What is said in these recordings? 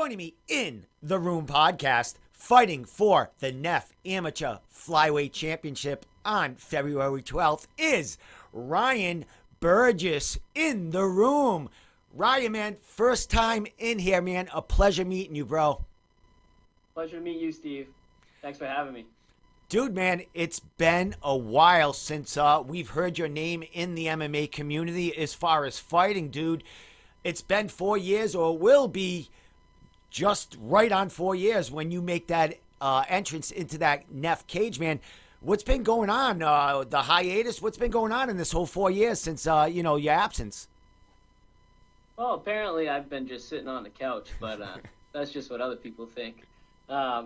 Joining me in the Room podcast, fighting for the NEF Amateur Flyweight Championship on February 12th, is Ryan Burgess in the room. Ryan, man, first time in here, man. A pleasure meeting you, bro. Pleasure to meet you, Steve. Thanks for having me. Dude, man, it's been a while since we've heard your name in the MMA community as far as fighting, dude. It's been 4 years, or will be just right on 4 years when you make that entrance into that NEF cage, man. What's been going on? The hiatus, what's been going on in this whole 4 years since, your absence? Well, apparently I've been just sitting on the couch, but that's just what other people think. I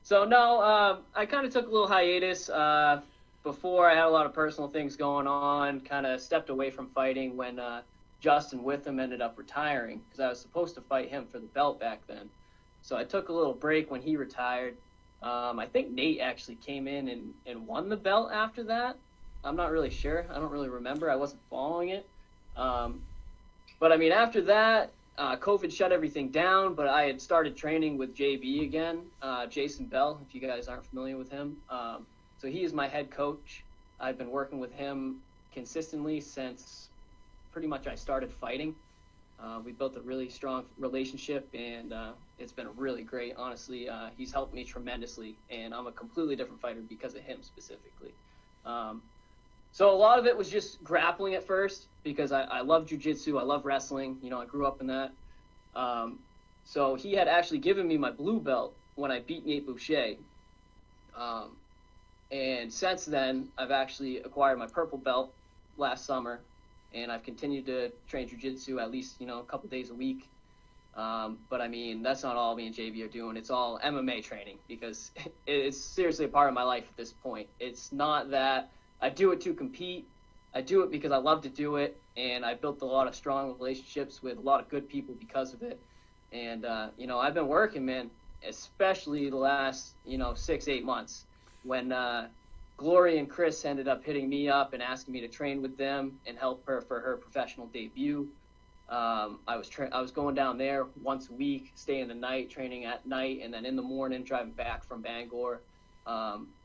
kind of took a little hiatus. Before I had a lot of personal things going on, kind of stepped away from fighting when Justin Witham ended up retiring, because I was supposed to fight him for the belt back then. So I took a little break when he retired. I think Nate actually came in and won the belt after that. I'm not really sure. I don't really remember. I wasn't following it. But I mean, after that, COVID shut everything down, but I had started training with JB again, Jason Bell, if you guys aren't familiar with him. So he is my head coach. I've been working with him consistently since pretty much I started fighting. We built a really strong relationship, and it's been really great. Honestly, he's helped me tremendously, and I'm a completely different fighter because of him specifically. So a lot of it was just grappling at first, because I love jiu-jitsu, I love wrestling, I grew up in that. So he had actually given me my blue belt when I beat Nate Boucher. And since then, I've actually acquired my purple belt last summer, and I've continued to train jiu-jitsu at least, a couple days a week. But I mean, that's not all me and JB are doing. It's all MMA training, because it's seriously a part of my life at this point. It's not that I do it to compete. I do it because I love to do it, and I built a lot of strong relationships with a lot of good people because of it. And, I've been working, man, especially the last, 6-8 months, when Glory and Chris ended up hitting me up and asking me to train with them and help her for her professional debut. I was going down there once a week, staying the night, training at night, and then in the morning driving back from Bangor.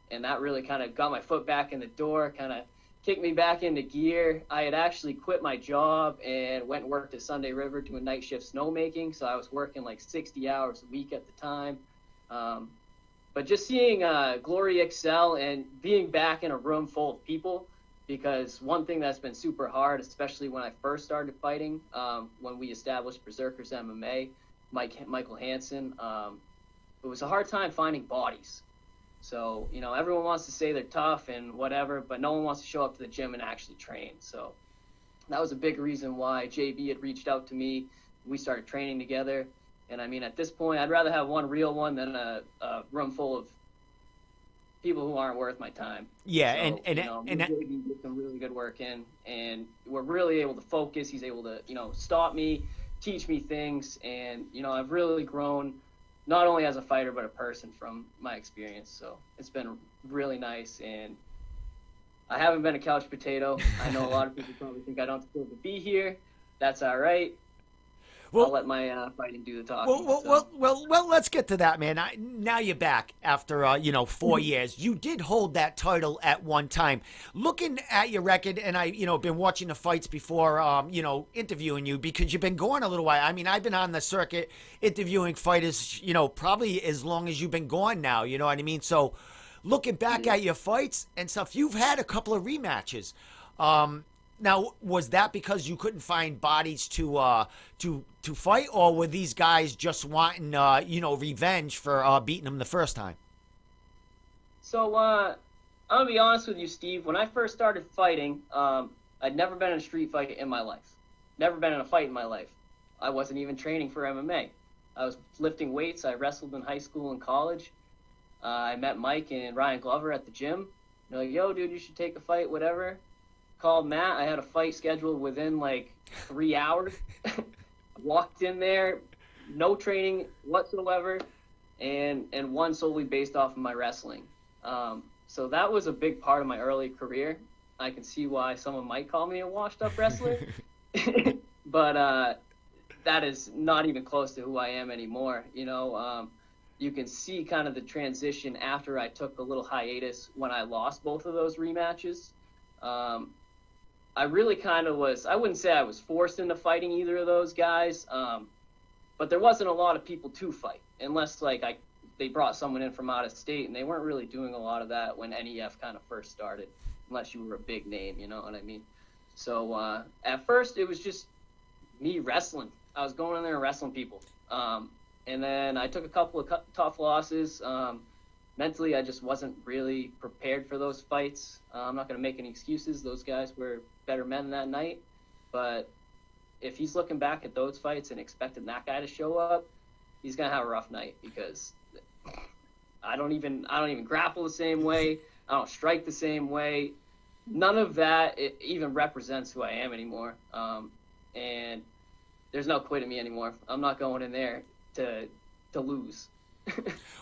And that really kind of got my foot back in the door, kind of kicked me back into gear. I had actually quit my job and went and worked at Sunday River doing night shift snowmaking. So I was working like 60 hours a week at the time. But just seeing Glory excel and being back in a room full of people, because one thing that's been super hard, especially when I first started fighting, when we established Berserkers MMA, Michael Hansen, it was a hard time finding bodies. So, everyone wants to say they're tough and whatever, but no one wants to show up to the gym and actually train. So that was a big reason why JB had reached out to me. We started training together. And I mean, at this point, I'd rather have one real one than a room full of people who aren't worth my time. Yeah, so, and JB did some really good work in, and we're really able to focus. He's able to, stop me, teach me things, and, I've really grown, not only as a fighter, but a person from my experience. So it's been really nice. And I haven't been a couch potato. I know a lot of people probably think I don't deserve to be here. That's all right. I'll let my fighting do the talking. Well, let's get to that, man. Now you're back after, 4 years. You did hold that title at one time. Looking at your record, and I, been watching the fights before, interviewing you, because you've been going a little while. I mean, I've been on the circuit interviewing fighters, probably as long as you've been gone now, you know what I mean? So looking back at your fights and stuff, you've had a couple of rematches. Now, was that because you couldn't find bodies to fight, or were these guys just wanting, revenge for beating them the first time? So, I'm going to be honest with you, Steve. When I first started fighting, I'd never been in a street fight in my life. Never been in a fight in my life. I wasn't even training for MMA. I was lifting weights. I wrestled in high school and college. I met Mike and Ryan Glover at the gym. They're like, yo, dude, you should take a fight, whatever. Called Matt. I had a fight scheduled within like 3 hours. Walked in there, no training whatsoever, and won solely based off of my wrestling. So that was a big part of my early career. I can see why someone might call me a washed up wrestler. But that is not even close to who I am anymore. You can see kind of the transition after I took a little hiatus when I lost both of those rematches. I really kind of was, I wouldn't say I was forced into fighting either of those guys, but there wasn't a lot of people to fight, unless they brought someone in from out of state, and they weren't really doing a lot of that when NEF kind of first started, unless you were a big name, you know what I mean? So at first it was just me wrestling. I was going in there and wrestling people. And then I took a couple of tough losses. Mentally, I just wasn't really prepared for those fights. I'm not going to make any excuses. Those guys were better men that night. But if he's looking back at those fights and expecting that guy to show up, he's going to have a rough night, because I don't even grapple the same way. I don't strike the same way. None of that even represents who I am anymore. And there's no quit in me anymore. I'm not going in there to lose.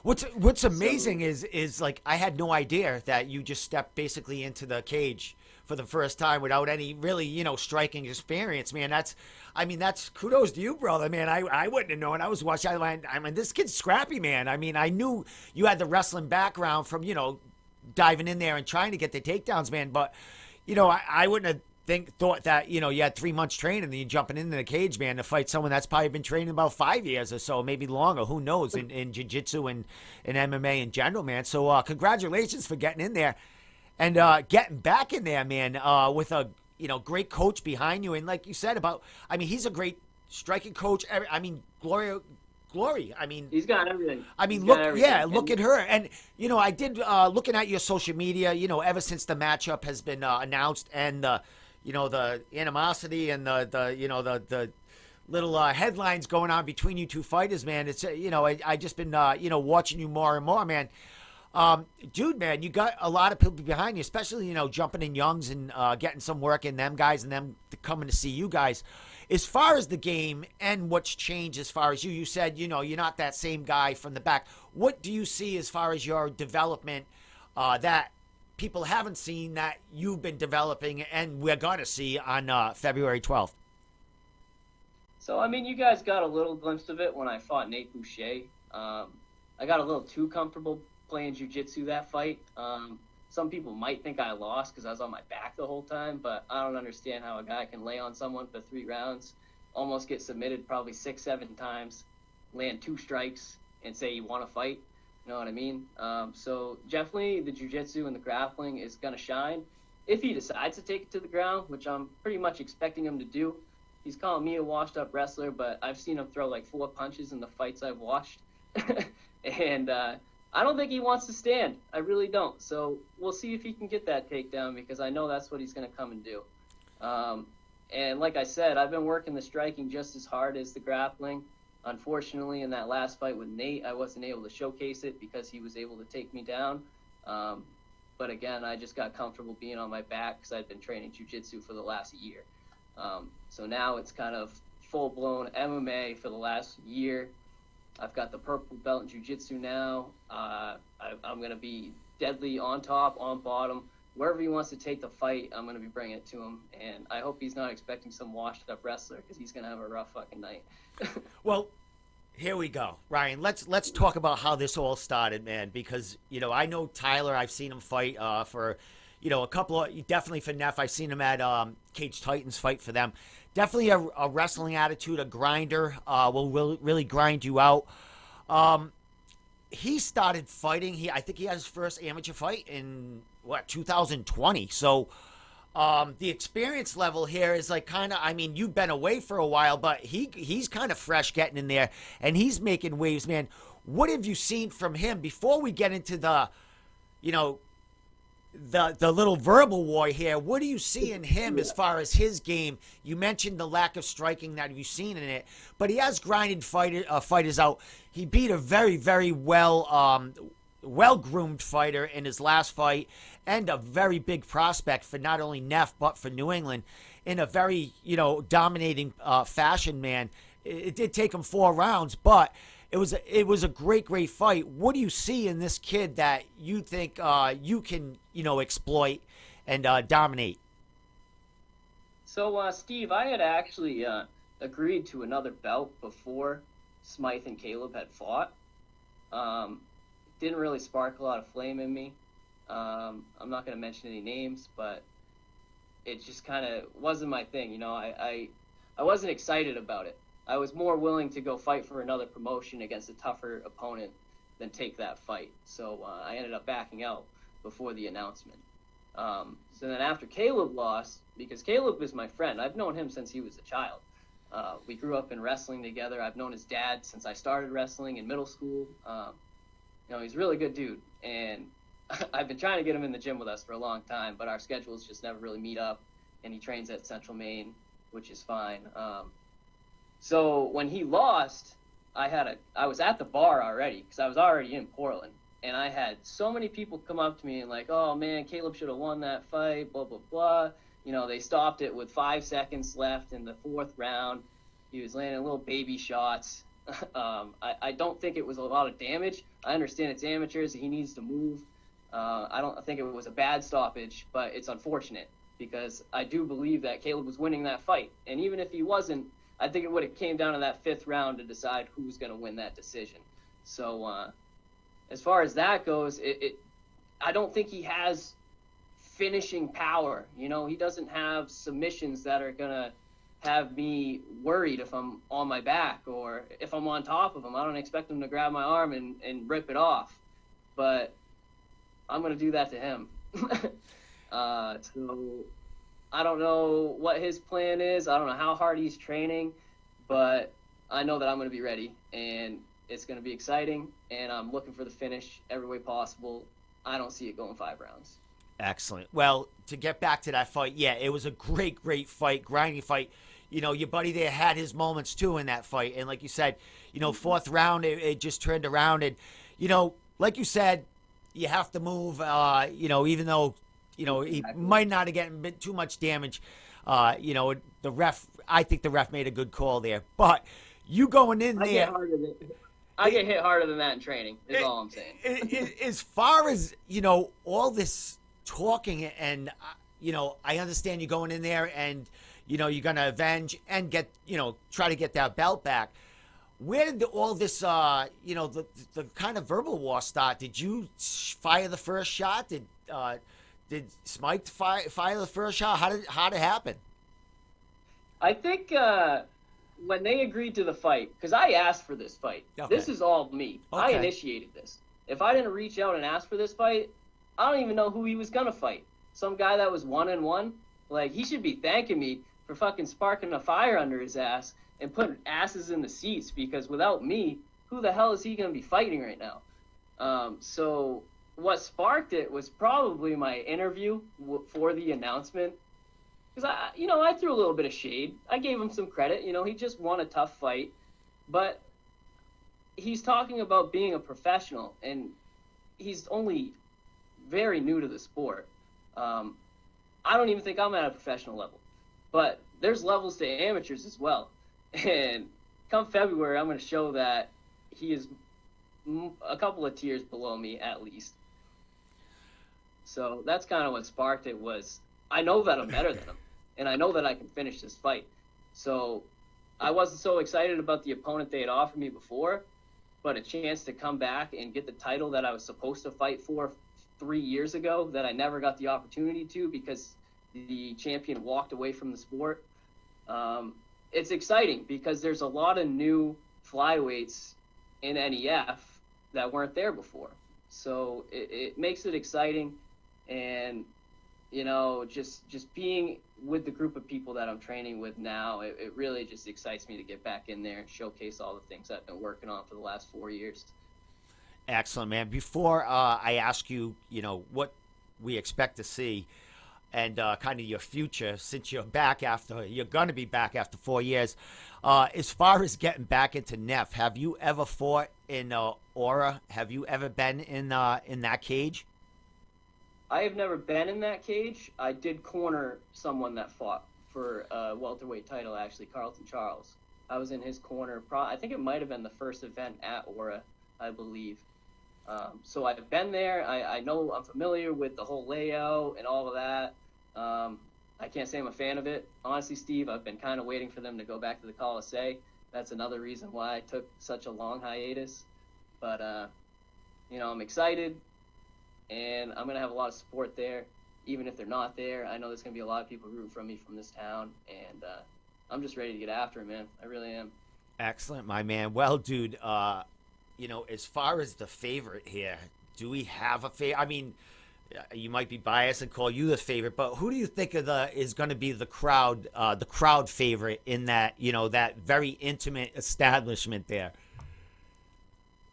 What's amazing is like, I had no idea that you just stepped basically into the cage for the first time without any really, striking experience, man. That's kudos to you, brother, man. I wouldn't have known. I was watching. I mean, this kid's scrappy, man. I mean, I knew you had the wrestling background from, diving in there and trying to get the takedowns, man. But, I wouldn't have thought that, you had 3 months training and then you're jumping into the cage, man, to fight someone that's probably been training about 5 years or so, maybe longer. Who knows, in jiu-jitsu and MMA in general, man. So congratulations for getting in there and getting back in there, man, with a, great coach behind you. And like you said he's a great striking coach. Glory. I mean, he's got everything. I mean, look at her. And, I did, looking at your social media, ever since the matchup has been announced, and the animosity and the little headlines going on between you two fighters, man. It's, I just been, watching you more and more, man. Dude, man, you got a lot of people behind you, especially, jumping in Youngs and getting some work in them guys and them coming to see you guys. As far as the game and what's changed as far as you said, you're not that same guy from the back. What do you see as far as your development that people haven't seen that you've been developing and we're going to see on February 12th? So, you guys got a little glimpse of it when I fought Nate Boucher. I got a little too comfortable playing jiu-jitsu that fight. Some people might think I lost because I was on my back the whole time, but I don't understand how a guy can lay on someone for 3 rounds, almost get submitted probably 6-7 times, land 2 strikes, and say you want to fight. You know what I mean? So definitely the jiu-jitsu and the grappling is going to shine if he decides to take it to the ground, which I'm pretty much expecting him to do. He's calling me a washed-up wrestler, but I've seen him throw like 4 punches in the fights I've watched. And I don't think he wants to stand. I really don't. So we'll see if he can get that takedown, because I know that's what he's going to come and do. And like I said, I've been working the striking just as hard as the grappling. Unfortunately, in that last fight with Nate, I wasn't able to showcase it because he was able to take me down. But again, I just got comfortable being on my back because I'd been training jiu-jitsu for the last year. So now it's kind of full-blown MMA for the last year. I've got the purple belt in jiu-jitsu now. I'm going to be deadly on top, on bottom. Wherever he wants to take the fight, I'm going to be bringing it to him. And I hope he's not expecting some washed-up wrestler, because he's going to have a rough fucking night. Well, here we go, Ryan. Let's talk about how this all started, man. Because I know Tyler. I've seen him fight for a couple of, definitely for NEF. I've seen him at Cage Titans fight for them. Definitely a wrestling attitude, a grinder. Will really grind you out. He started fighting. I think he had his first amateur fight in 2020. So the experience level here is like kind of. You've been away for a while, but he's kind of fresh getting in there, and he's making waves, man. What have you seen from him before we get into the little verbal war here? What do you see in him as far as his game? You mentioned the lack of striking that you've seen in it, but he has grinded fighters out. He beat a very, very well-groomed fighter in his last fight, and a very big prospect for not only NEF but for New England in a very, dominating fashion, man. It did take him 4 rounds, but it was a great fight. What do you see in this kid that you think you can exploit and dominate? So Steve, I had actually agreed to another belt before Smythe and Caleb had fought. Didn't really spark a lot of flame in me. I'm not going to mention any names, but it just kind of wasn't my thing. You know, I wasn't excited about it. I was more willing to go fight for another promotion against a tougher opponent than take that fight. So I ended up backing out before the announcement. So then after Caleb lost, because Caleb is my friend, I've known him since he was a child. We grew up in wrestling together. I've known his dad since I started wrestling in middle school. You know, he's a really good dude, and I've been trying to get him in the gym with us for a long time, but our schedules just never really meet up, and he trains at Central Maine, which is fine. So when he lost, I was at the bar already, because I was already in Portland, and I had so many people come up to me and like, oh man, Caleb should have won that fight, blah, blah, blah. You know, they stopped it with 5 seconds left in the 4th round. He was landing little baby shots. I don't think it was a lot of damage. I understand it's amateurs. He needs to move. I don't think it was a bad stoppage, but it's unfortunate because I do believe that Caleb was winning that fight. And even if he wasn't, I think it would have came down to that 5th round to decide who's going to win that decision. So as far as that goes, I don't think he has finishing power. You know, he doesn't have submissions that are going to have me worried if I'm on my back or if I'm on top of him. I don't expect him to grab my arm and rip it off, but I'm going to do that to him. So I don't know what his plan is. I don't know how hard he's training, but I know that I'm going to be ready, and it's going to be exciting, and I'm looking for the finish every way possible. I don't see it going 5 rounds. Excellent. Well, to get back to that fight, yeah, it was a great fight, grinding fight. You know, your buddy there had his moments too in that fight. And like you said, you know, 4th round, it just turned around. And, you know, like you said, you have to move, you know, even though, you know, he might not have gotten too much damage. You know, I think the ref made a good call there. But you going in there. I get hit harder than that in training, is all I'm saying. As far as, you know, all this talking and, you know, I understand you going in there and, you know, you're going to avenge and get, you know, try to get that belt back. Where did all this, you know, the kind of verbal war start? Did you fire the first shot? Did Smythe fire the first shot? How did it happen? I think when they agreed to the fight, because I asked for this fight. Okay. This is all me. Okay. I initiated this. If I didn't reach out and ask for this fight, I don't even know who he was going to fight. Some guy that was 1-1? Like, he should be thanking me for fucking sparking a fire under his ass and putting asses in the seats, because without me, who the hell is he going to be fighting right now? So what sparked it was probably my interview for the announcement. Because, I threw a little bit of shade. I gave him some credit. You know, he just won a tough fight. But he's talking about being a professional, and he's only very new to the sport. I don't even think I'm at a professional level. But there's levels to amateurs as well. And come February, I'm going to show that he is a couple of tiers below me at least. So that's kind of what sparked it. Was I know that I'm better than him, and I know that I can finish this fight. So I wasn't so excited about the opponent they had offered me before, but a chance to come back and get the title that I was supposed to fight for 3 years ago that I never got the opportunity to because the champion walked away from the sport. It's exciting because there's a lot of new flyweights in NEF that weren't there before. So it makes it exciting. And, you know, just being with the group of people that I'm training with now, it really just excites me to get back in there and showcase all the things I've been working on for the last 4 years. Excellent, man. Before I ask you, you know, what we expect to see and kind of your future, since you're going to be back after 4 years, as far as getting back into NEF, have you ever fought in Aura? Have you ever been in that cage? I have never been in that cage. I did corner someone that fought for a welterweight title, actually, Carlton Charles. I was in his corner. I think it might have been the first event at Aura, I believe. So I've been there. I know I'm familiar with the whole layout and all of that. I I can't say I'm a fan of it. Honestly, Steve, I've been kind of waiting for them to go back to the Coliseum. That's another reason why I took such a long hiatus. But, I'm excited, and I'm going to have a lot of support there. Even if they're not there, I know there's going to be a lot of people rooting for me from this town, and I'm just ready to get after it, man. I really am. Excellent, my man. Well, dude, as far as the favorite here, do we have a favorite? I mean, you might be biased and call you the favorite, but who do you think is going to be the crowd favorite in that, that very intimate establishment there?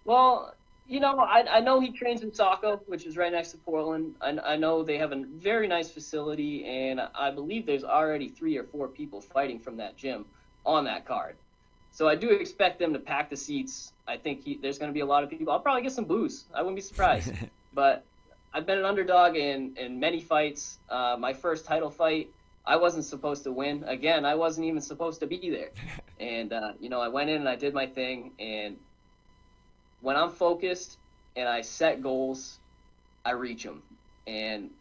Well, I know he trains in Saco, which is right next to Portland. I know they have a very nice facility, and I believe there's already 3 or 4 people fighting from that gym on that card. So I do expect them to pack the seats. I think there's going to be a lot of people. I'll probably get some boos. I wouldn't be surprised. But I've been an underdog in many fights. My first title fight, I wasn't supposed to win. Again, I wasn't even supposed to be there. And, I went in and I did my thing, and when I'm focused and I set goals, I reach them. And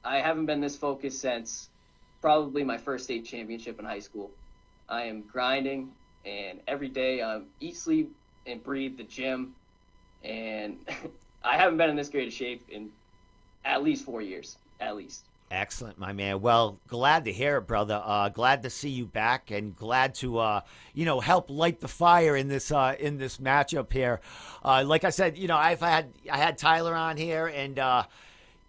I haven't been this focused since probably my first state championship in high school. I am grinding, and every day I eat, sleep, and breathe the gym. And I haven't been in this great a shape in at least 4 years, at least. Excellent, my man. Well, glad to hear it, brother. Glad to see you back, and glad to help light the fire in this matchup here. Like I said, I had Tyler on here, and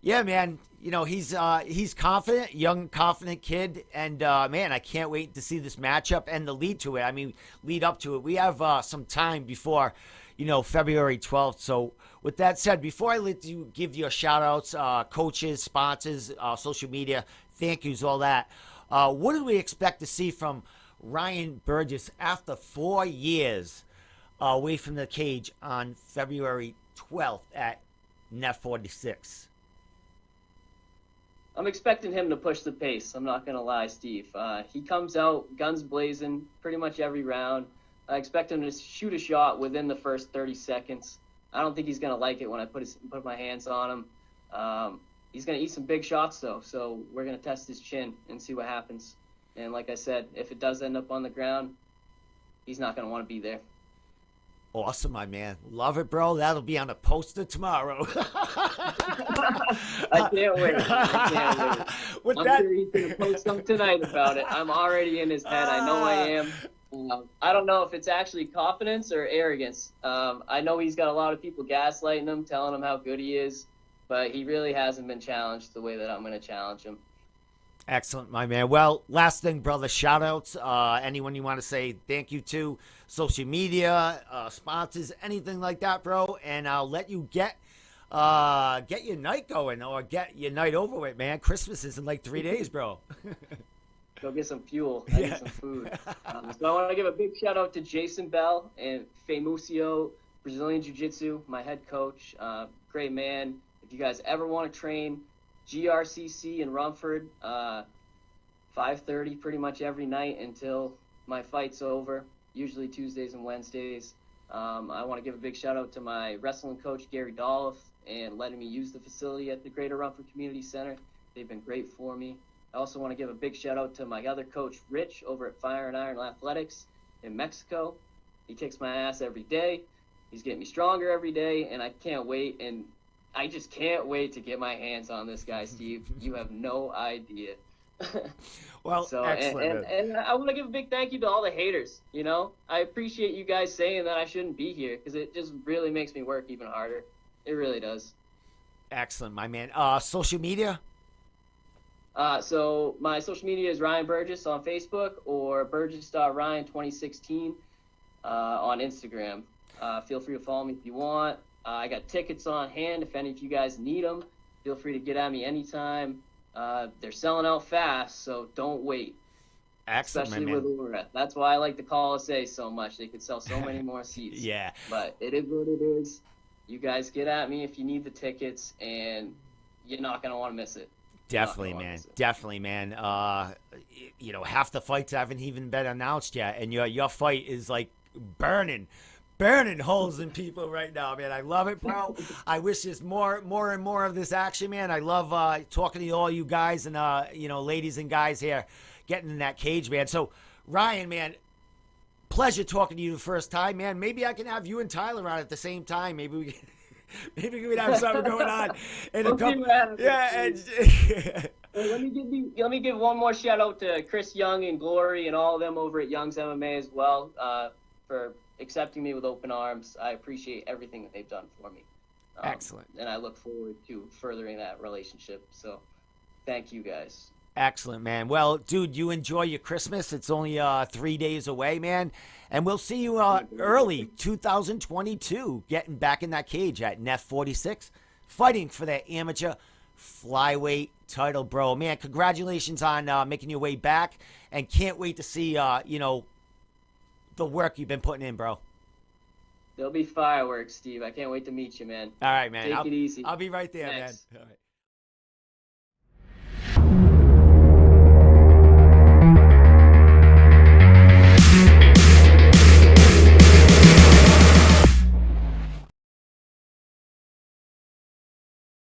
yeah, man, he's confident, young, confident kid, and man, I can't wait to see this matchup and the lead to it. I mean, lead up to it. We have some time before, February 12th. So with that said, before I let you give your shout outs, coaches, sponsors, social media, thank yous, all that, what do we expect to see from Ryan Burgess after 4 years away from the cage on February 12th at NEF 46? I'm expecting him to push the pace. I'm not going to lie, Steve. He comes out guns blazing pretty much every round. I expect him to shoot a shot within the first 30 seconds. I don't think he's going to like it when I put my hands on him. He's going to eat some big shots, though, so we're going to test his chin and see what happens. And like I said, if it does end up on the ground, he's not going to want to be there. Awesome, my man. Love it, bro. That'll be on a poster tomorrow. I can't wait. I'm sure he's going to post something tonight about it. I'm already in his head. I know I am. I don't know if it's actually confidence or arrogance. I know he's got a lot of people gaslighting him, telling him how good he is, but he really hasn't been challenged the way that I'm going to challenge him. Excellent, my man. Well, last thing, brother, shout outs. Anyone you want to say thank you to, social media, sponsors, anything like that, bro. And I'll let you get your night going, or get your night over with, man. Christmas is in like 3 days, bro. Go get some fuel. I need some food. So I want to give a big shout out to Jason Bell and Famusio Brazilian Jiu-Jitsu, my head coach. Great man. If you guys ever want to train, GRCC in Rumford, 5:30 pretty much every night until my fight's over, usually Tuesdays and Wednesdays. I want to give a big shout out to my wrestling coach, Gary Dolph, and letting me use the facility at the Greater Rumford Community Center. They've been great for me. I also want to give a big shout out to my other coach, Rich, over at Fire and Iron Athletics in Mexico. He kicks my ass every day. He's getting me stronger every day, and I can't wait. And I just can't wait to get my hands on this guy, Steve. You have no idea. Well, so, excellent. And I want to give a big thank you to all the haters. I appreciate you guys saying that I shouldn't be here, because it just really makes me work even harder. It really does. Excellent, my man. Social media? So my social media is Ryan Burgess on Facebook, or Burgess.Ryan2016 on Instagram. Feel free to follow me if you want. I got tickets on hand if any of you guys need them. Feel free to get at me anytime. They're selling out fast, so don't wait. Excellent, especially with Ura. That's why I like the Coliseum so much. They could sell so many more seats. Yeah. But it is what it is. You guys get at me if you need the tickets, and you're not going to want to miss it. Definitely, man. Definitely, man. Half the fights haven't even been announced yet, and your fight is like burning burning holes in people right now, man. I love it, bro. I wish there's more and more of this action, man. I love talking to all you guys and ladies and guys here getting in that cage, man. So Ryan, man, pleasure talking to you the first time, man. Maybe I can have you and Tyler on at the same time. Maybe we can, maybe we'd have something going on in a couple. Yeah, and let me give one more shout out to Chris Young and Glory and all of them over at Young's MMA as well, for accepting me with open arms. I appreciate everything that they've done for me. Excellent. And I look forward to furthering that relationship. So thank you guys. Excellent, man. Well, dude, you enjoy your Christmas. It's only 3 days away, man. And we'll see you early 2022 getting back in that cage at NEF 46, fighting for that amateur flyweight title, bro. Man, congratulations on making your way back, and can't wait to see, the work you've been putting in, bro. There'll be fireworks, Steve. I can't wait to meet you, man. All right, man. Take it easy. I'll be right there, Thanks. man. All right.